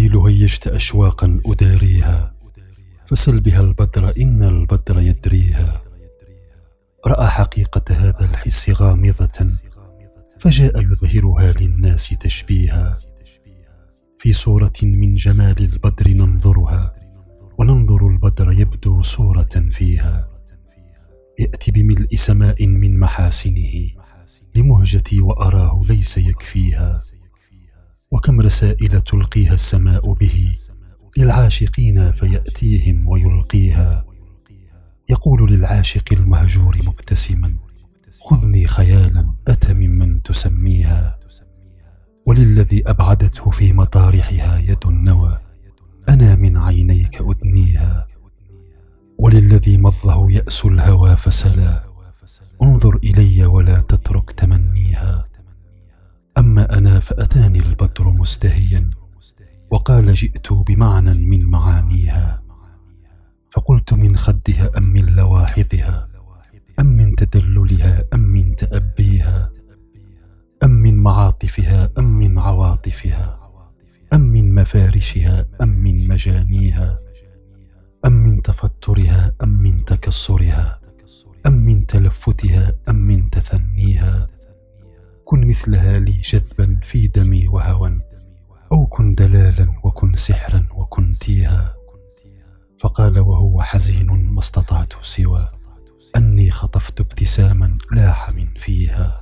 قيل هيجت أشواقا أداريها، فسل بها البدر إن البدر يدريها. رأى حقيقة هذا الحس غامضة، فجاء يظهرها للناس تشبيها. في صورة من جمال البدر ننظرها، وننظر البدر يبدو صورة فيها. يأتي بملء سماء من محاسنه، لمهجتي وأراه ليس يكفيها. وكم رسائل تلقيها السماء به للعاشقين فيأتيهم ويلقيها. يقول للعاشق المهجور مبتسما: خذني خيالا أتى ممن تسميها. وللذي أبعدته في مطارحها يد النوى، أنا من عينيك أدنيها. وللذي مضه يأس الهوى فسلا، انظر إلي ولا تترك تمنيها. أما أنا فأتاني البدر مستهيا، وقال جئت بمعنى من معانيها. فقلت من خدها أم من لواحظها، أم من تدللها أم من تأبيها، أم من معاطفها أم من عواطفها، أم من مفارشها أم من مجانيها، أم من تفترها أم من تكسرها، أم من تلفتها أم من تثنيها. كن مثلها لي جذبا في دمي وهوى، أو كن دلالا وكن سحرا وكن تيها. فقال وهو حزين: ما استطعت سوى أني خطفت ابتساما لاح من فيها.